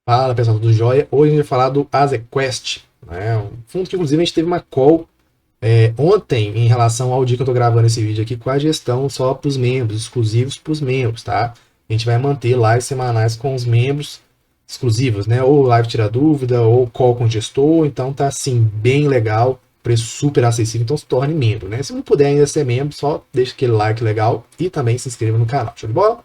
Fala pessoal, tudo jóia? Hoje a gente vai falar do Azequest, né? Um fundo que inclusive a gente teve uma call ontem em relação ao dia que eu estou gravando esse vídeo aqui com a gestão só para os membros, exclusivos para os membros, tá? A gente vai manter lives semanais com os membros exclusivos, né? Ou live tira dúvida, ou call com o gestor, então tá assim, bem legal, preço super acessível, então se torne membro, né? Se não puder ainda ser membro, só deixa aquele like legal e também se inscreva no canal, show de bola?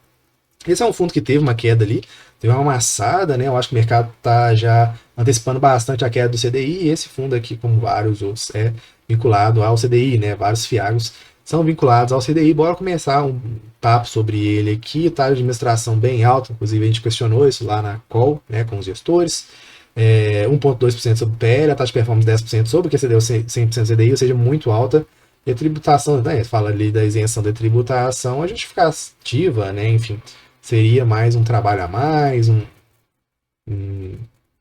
Esse é um fundo que teve uma queda ali, teve uma amassada, né? Eu acho que o mercado está já antecipando bastante a queda do CDI, e esse fundo aqui, como vários outros, é vinculado ao CDI, né? Vários fiagos são vinculados ao CDI. Bora começar um papo sobre ele aqui, tá? Administração bem alta, inclusive a gente questionou isso lá na call, né? Com os gestores. 1,2% sobre o PL, a taxa de performance 10% sobre o que excedeu 100% CDI, ou seja, muito alta. E a tributação, né? Fala ali da isenção da tributação, a justificativa, né? Enfim, seria mais um trabalho a mais, um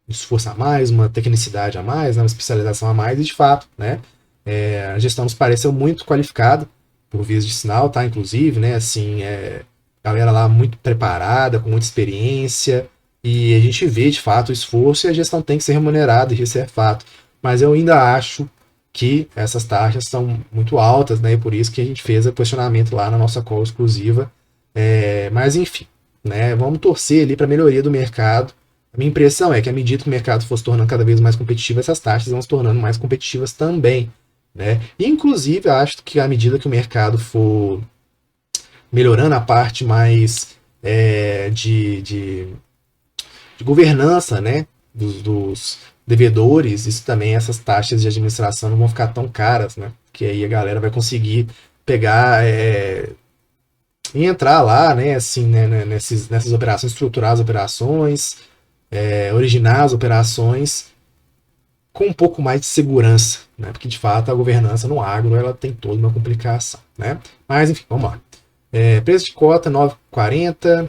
esforço a mais, uma tecnicidade a mais, né, uma especialização a mais, e de fato, né, a gestão nos pareceu muito qualificada, por vias de sinal, tá, inclusive, né, assim, galera lá muito preparada, com muita experiência, e a gente vê, de fato, o esforço, e a gestão tem que ser remunerada, e isso é fato, mas eu ainda acho que essas taxas são muito altas, né, e por isso que a gente fez o questionamento lá na nossa call exclusiva, mas enfim, né, vamos torcer ali para a melhoria do mercado. A minha impressão é que à medida que o mercado for se tornando cada vez mais competitivo, essas taxas vão se tornando mais competitivas também, né? Inclusive, acho que à medida que o mercado for melhorando a parte mais de governança, né, dos devedores, isso também, essas taxas de administração não vão ficar tão caras, né? Que aí a galera vai conseguir pegar e entrar lá, né, assim, né, nessas operações, estruturar as operações, originar as operações com um pouco mais de segurança, né, porque de fato a governança no agro ela tem toda uma complicação, né? Mas enfim, vamos lá. Preço de cota 9,40,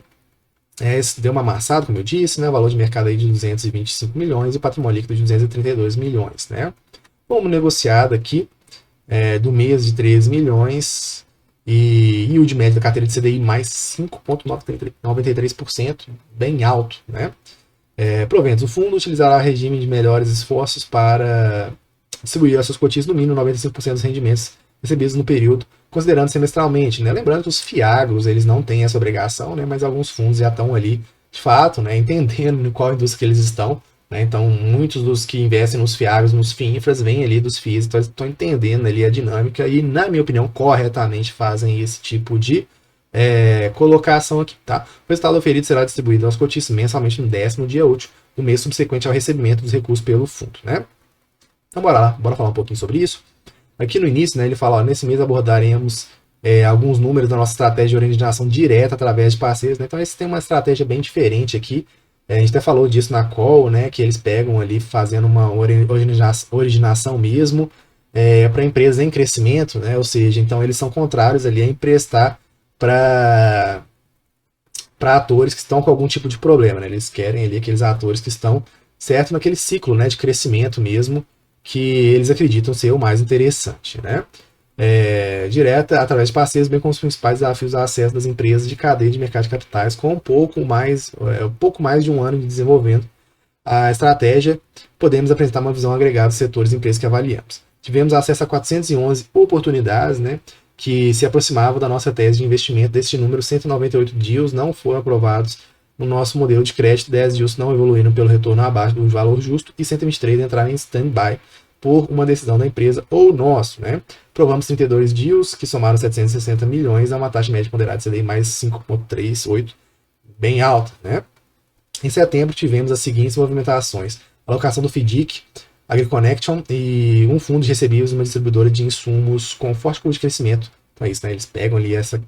deu uma amassada, como eu disse, né, valor de mercado aí de 225 milhões e patrimônio líquido de 232 milhões, né? Vamos negociado aqui do mês de 13 milhões e o de média da carteira de CDI mais 5,93%, bem alto, né? Proventos. O fundo utilizará regime de melhores esforços para distribuir aos seus cotistas no mínimo 95% dos rendimentos recebidos no período, considerando semestralmente, né? Lembrando que os fiagros eles não têm essa obrigação, né? Mas alguns fundos já estão ali, de fato, né? Entendendo em qual indústria que eles estão, né? Então, muitos dos que investem nos fiagros, nos FIINFRAs, vêm ali dos FIIs, então estão entendendo ali a dinâmica e, na minha opinião, corretamente fazem esse tipo de colocação aqui, tá? O resultado oferido será distribuído aos cotistas mensalmente no 10º dia útil do mês subsequente ao recebimento dos recursos pelo fundo, né? Então, bora lá, bora falar um pouquinho sobre isso. Aqui no início, né, ele fala, ó, nesse mês abordaremos alguns números da nossa estratégia de originação direta através de parceiros, né? Então, eles têm uma estratégia bem diferente aqui. A gente até falou disso na call, né, que eles pegam ali fazendo uma originação mesmo para empresas em crescimento, né? Ou seja, então eles são contrários ali a emprestar para atores que estão com algum tipo de problema, né? Eles querem ali aqueles atores que estão certo naquele ciclo, né, de crescimento mesmo, que eles acreditam ser o mais interessante, né? Direta através de parceiros, bem como os principais desafios ao acesso das empresas de cadeia de mercado de capitais, com um pouco mais de um ano de desenvolvendo a estratégia, podemos apresentar uma visão agregada dos setores e empresas que avaliamos. Tivemos acesso a 411 oportunidades, né, que se aproximavam da nossa tese de investimento. Deste número, 198 deals não foram aprovados no nosso modelo de crédito, 10 deals não evoluíram pelo retorno abaixo do valor justo e 123 entraram em stand-by por uma decisão da empresa ou nosso, né? Provamos 32 deals que somaram 760 milhões a uma taxa média ponderada de CDI mais 5,38, bem alta, né? Em setembro tivemos as seguintes movimentações: alocação do FDIC, AgriConnection e um fundo de recebíveis, uma distribuidora de insumos com forte custo de crescimento. Então é isso, né? Eles pegam ali essa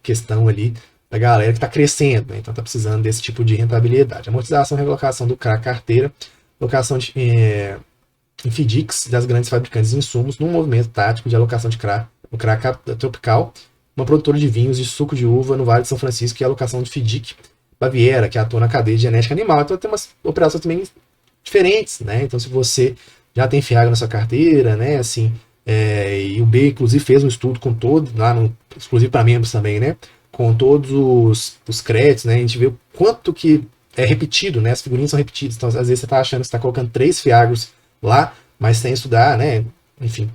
questão ali da galera que está crescendo, né? Então está precisando desse tipo de rentabilidade. Amortização e relocação do CRA carteira, alocação de em FDICs das grandes fabricantes de insumos num movimento tático de alocação de CRA, no CRA Tropical, uma produtora de vinhos de suco de uva no Vale de São Francisco, e a alocação de FDIC Baviera, que atua na cadeia de genética animal. Então tem umas operações também diferentes, né? Então se você já tem FIAG na sua carteira, né, assim, e o B inclusive fez um estudo com todo, lá no, exclusivo para membros também, né, com todos os créditos, né, a gente vê o quanto que é repetido, né? As figurinhas são repetidas. Então, às vezes você está achando que está colocando 3 fiagros lá, mas sem estudar, né? Enfim.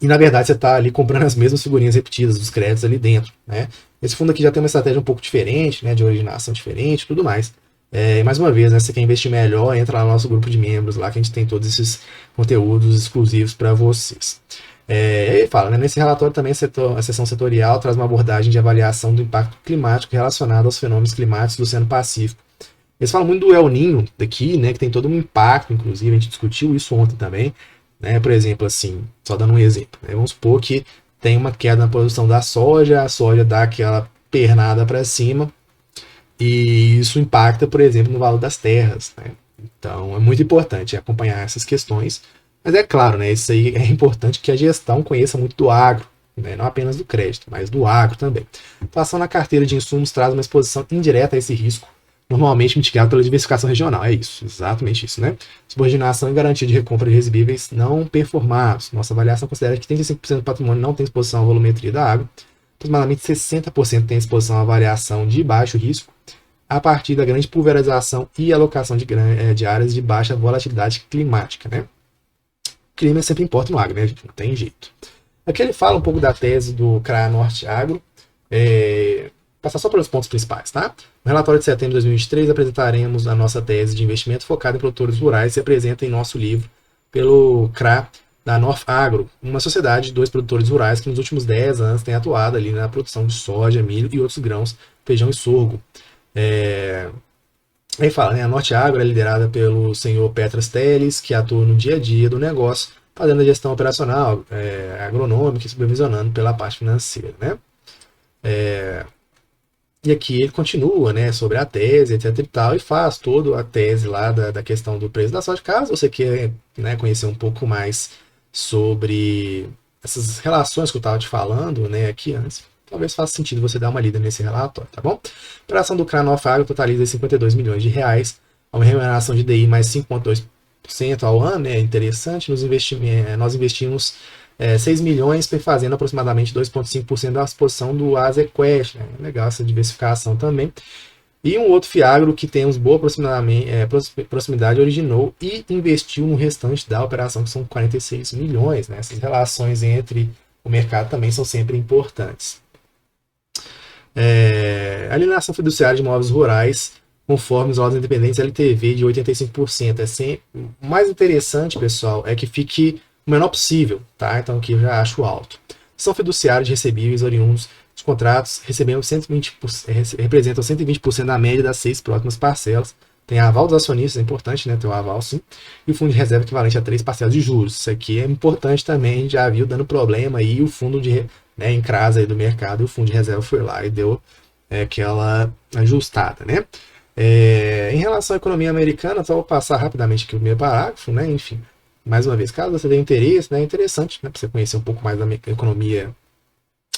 E na verdade você está ali comprando as mesmas figurinhas repetidas dos créditos ali dentro, né? Esse fundo aqui já tem uma estratégia um pouco diferente, né? De originação diferente e tudo mais. Mais uma vez, né? Se você quer investir melhor, entra lá no nosso grupo de membros, lá que a gente tem todos esses conteúdos exclusivos para vocês. Ele fala, né? Nesse relatório também a seção setorial traz uma abordagem de avaliação do impacto climático relacionado aos fenômenos climáticos do Oceano Pacífico. Eles falam muito do El Niño daqui, né? Que tem todo um impacto, inclusive, a gente discutiu isso ontem também. Né? Por exemplo, assim, só dando um exemplo, né? Vamos supor que tem uma queda na produção da soja, a soja dá aquela pernada para cima, e isso impacta, por exemplo, no valor das terras. Né? Então, é muito importante acompanhar essas questões, mas é claro, né, isso aí é importante que a gestão conheça muito do agro, né, não apenas do crédito, mas do agro também. A ação na carteira de insumos traz uma exposição indireta a esse risco, normalmente mitigado pela diversificação regional. É isso, exatamente isso, né? Subordinação e garantia de recompra de recebíveis não performados. Nossa avaliação considera que 35% do patrimônio não tem exposição à volumetria da água, aproximadamente 60% tem exposição à variação de baixo risco, a partir da grande pulverização e alocação de áreas de baixa volatilidade climática, né? O clima sempre importa no agro, né, gente? Não tem jeito. Aqui ele fala um pouco da tese do CRA Norte Agro, passar só pelos pontos principais, tá? No relatório de setembro de 2023, apresentaremos a nossa tese de investimento focada em produtores rurais e apresenta em nosso livro pelo CRA da North Agro, uma sociedade de 2 produtores rurais que nos últimos 10 anos tem atuado ali na produção de soja, milho e outros grãos, feijão e sorgo. Aí fala, né, a Norte Agro é liderada pelo senhor Petras Teles, que atua no dia a dia do negócio, fazendo a gestão operacional, agronômica e supervisionando pela parte financeira, né? E aqui ele continua, né, sobre a tese, etc e tal, e faz toda a tese lá da questão do preço da soja. Caso você queira, né, conhecer um pouco mais sobre essas relações que eu estava te falando, né, aqui antes, talvez faça sentido você dar uma lida nesse relatório, tá bom? A operação do CRA Norte Agro totaliza 52 milhões de reais, uma remuneração de DI mais 5,2% ao ano, né, interessante. Nós investimos 6 milhões, fazendo aproximadamente 2,5% da exposição do Azequest, né? Legal essa diversificação também. E um outro fiagro que temos boa proximidade originou e investiu no restante da operação, que são 46 milhões. Né? Essas relações entre o mercado também são sempre importantes. Alienação fiduciária de imóveis rurais, conforme os laudos independentes LTV de 85%. O mais interessante, pessoal, é que fique o menor possível, tá? Então aqui eu já acho alto. São fiduciários de recebíveis oriundos dos contratos, representam 120% da média das 6 próximas parcelas. Tem aval dos acionistas, é importante, né? Ter o aval, sim. E o fundo de reserva equivalente a 3 parcelas de juros. Isso aqui é importante também, já viu dando problema aí o fundo de, né, em crasa aí do mercado, e o fundo de reserva foi lá e deu aquela ajustada, né? Em relação à economia americana, só vou passar rapidamente aqui o primeiro parágrafo, né? Enfim, mais uma vez, caso você tenha interesse, né? É interessante, né? Para você conhecer um pouco mais da economia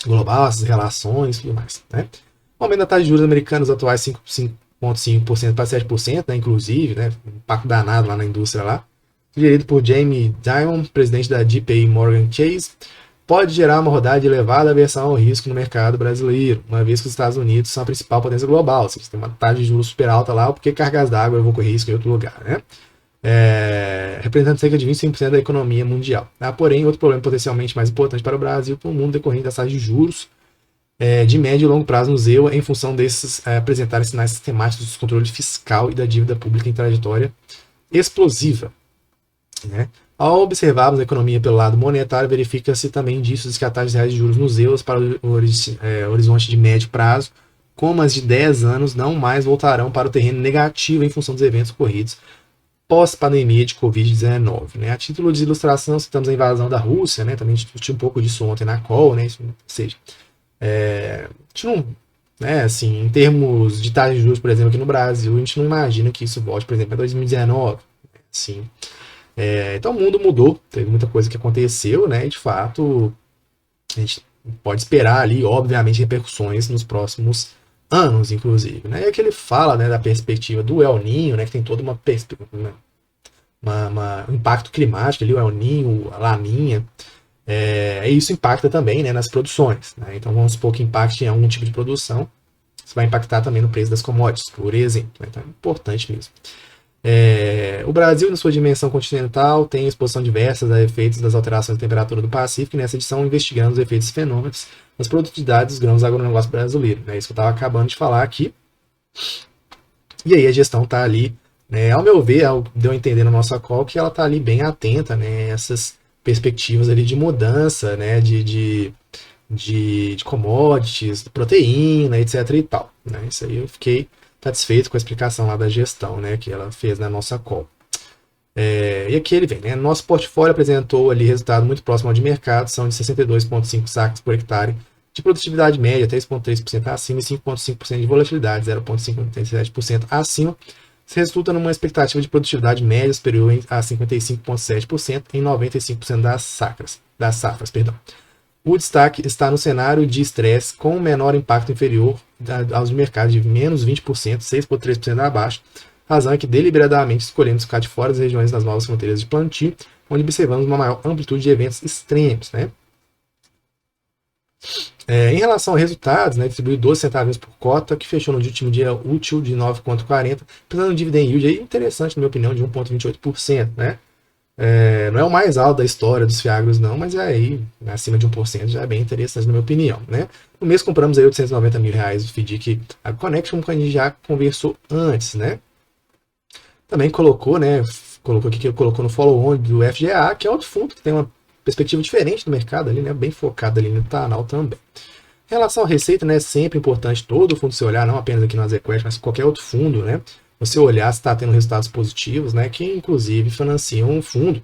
global, essas relações e tudo mais, né? O aumento da taxa de juros americanos atuais 5,5% para 7%, né? Inclusive, né? Um impacto danado lá na indústria lá. Sugerido por Jamie Dimon, presidente da JP Morgan Chase, pode gerar uma rodada de elevada aversão ao risco no mercado brasileiro, uma vez que os Estados Unidos são a principal potência global, ou seja, tem uma taxa de juros super alta lá, porque cargas d'água eu vou correr risco em outro lugar, né? Representando cerca de 25% da economia mundial. Porém, outro problema potencialmente mais importante para o Brasil, para o mundo decorrente das taxas de juros de médio e longo prazo no ZEUA, em função desses apresentarem sinais sistemáticos do controle fiscal e da dívida pública em trajetória explosiva. Né? Ao observarmos a economia pelo lado monetário, verifica-se também indícios de que a taxa reais de juros nos EUAs para o horizonte de médio prazo, como as de 10 anos, não mais voltarão para o terreno negativo em função dos eventos ocorridos pós-pandemia de Covid-19. Né? A título de ilustração, citamos a invasão da Rússia, né? Também discuti um pouco disso ontem na call, né? Isso, ou seja, a gente não, né, assim, em termos de taxa de juros, por exemplo, aqui no Brasil, a gente não imagina que isso volte, por exemplo, a 2019. Assim, então o mundo mudou, teve muita coisa que aconteceu, né? E de fato, a gente pode esperar ali, obviamente, repercussões nos próximos anos, inclusive, né? E aqui ele fala, né, da perspectiva do El Niño, né, que tem toda uma um impacto climático ali, o El Niño, a Laninha, e isso impacta também, né, nas produções, né? Então vamos supor que impacte em algum tipo de produção, isso vai impactar também no preço das commodities, por exemplo. Né? Então é importante mesmo. O Brasil, na sua dimensão continental, tem exposição diversas a efeitos das alterações de temperatura do Pacífico, e nessa edição investigando os efeitos fenômenos nas produtividades dos grãos do agronegócio brasileiro. É isso que eu estava acabando de falar aqui. E aí a gestão está ali, né, ao meu ver, deu a entender na nossa call que ela está ali bem atenta, né, essas perspectivas ali de mudança, né, de commodities, de proteína, etc e tal. Né, isso aí eu fiquei satisfeito com a explicação lá da gestão, né, que ela fez na nossa call. E aqui ele vem, né, nosso portfólio apresentou ali resultado muito próximo ao de mercado, são de 62,5 sacas por hectare, de produtividade média 3,3% acima e 5,5% de volatilidade, 0,57% acima. Isso resulta numa expectativa de produtividade média superior a 55,7% em 95% das safras. O destaque está no cenário de estresse com menor impacto inferior aos de mercado de menos 20%, 6,3% abaixo. Razão é que deliberadamente escolhemos ficar de fora das regiões das novas fronteiras de plantio, onde observamos uma maior amplitude de eventos extremos. Né? Em relação a resultados, né, distribuiu 12 centavos por cota, que fechou no último dia útil de 9,40, apresentando um dividend yield aí interessante, na minha opinião, de 1,28%. Né? Não é o mais alto da história dos Fiagros, não, mas é aí, acima de 1%, já é bem interessante, na minha opinião. Né? No mês compramos aí R$890 mil do FDIC AgConnect, como a gente já conversou antes. Né? Também colocou, né, colocou no follow-on do FGA, que é outro fundo que tem uma perspectiva diferente do mercado ali, né, bem focado ali no Tanal também. Em relação à receita, né, é sempre importante todo fundo você olhar, não apenas aqui no Azequest, mas qualquer outro fundo, né, você olhar se está tendo resultados positivos, né, que inclusive financiam um fundo,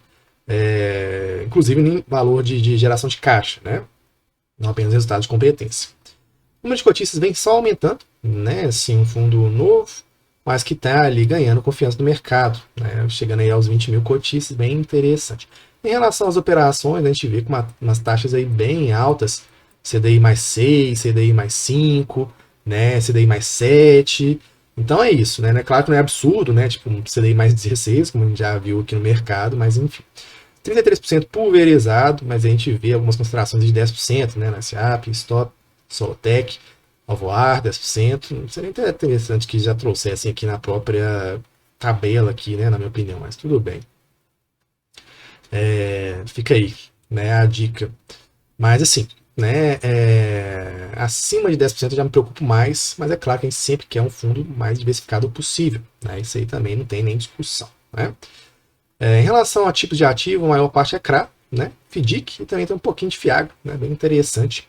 inclusive em valor de geração de caixa, né, não apenas resultados de competência. O número de cotistas vem só aumentando, né, assim, um fundo novo, mas que está ali ganhando confiança do mercado, né, chegando aí aos 20 mil cotistas, bem interessante. Em relação às operações, a gente vê com umas taxas aí bem altas, CDI mais 6, CDI mais 5, né, CDI mais 7. Então é isso, né? Claro que não é absurdo, né? Tipo um CDI mais 16, como a gente já viu aqui no mercado, mas enfim. 33% pulverizado, mas a gente vê algumas considerações de 10%, né? Na SEAP, Stop, Solotec, Alvoar, 10%. Seria interessante que já trouxessem aqui na própria tabela aqui, né? Na minha opinião, mas tudo bem. Fica aí, né, a dica. Mas assim, né, acima de 10% eu já me preocupo mais, mas é claro que a gente sempre quer um fundo mais diversificado possível. Né, isso aí também não tem nem discussão. Né. Em relação a tipos de ativo, a maior parte é CRA, né, FDIC, e também tem um pouquinho de Fiagro, né, bem interessante.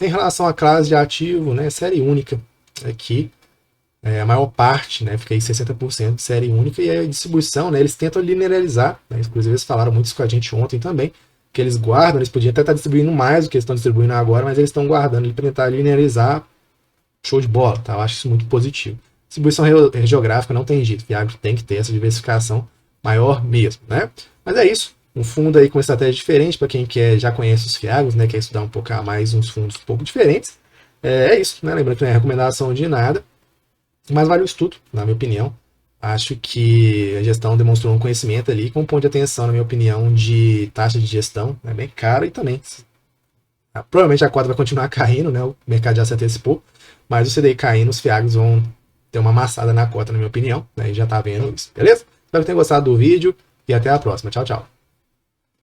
Em relação a classe de ativo, né, série única aqui, a maior parte, né, fica aí 60% de série única, e a distribuição, né, eles tentam linearizar, né, inclusive eles falaram muito isso com a gente ontem também, que eles guardam, eles podiam até estar distribuindo mais do que eles estão distribuindo agora, mas eles estão guardando para tentar linearizar, show de bola, tá? Eu acho isso muito positivo. Distribuição geográfica não tem jeito, Fiagro tem que ter essa diversificação maior mesmo, né? Mas é isso, um fundo aí com estratégia diferente, para quem já conhece os Fiagros, né, quer estudar um pouco a mais uns fundos um pouco diferentes, é isso, né? Lembrando que não é recomendação de nada, mas vale o estudo, na minha opinião. Acho que a gestão demonstrou um conhecimento ali, com um ponto de atenção, na minha opinião, de taxa de gestão, né, bem cara, e também, provavelmente a cota vai continuar caindo, né, o mercado já se antecipou, mas o CDI caindo, os Fiagros vão ter uma amassada na cota, na minha opinião, né, e já tá vendo isso, beleza? Espero que tenham gostado do vídeo, e até a próxima. Tchau, tchau.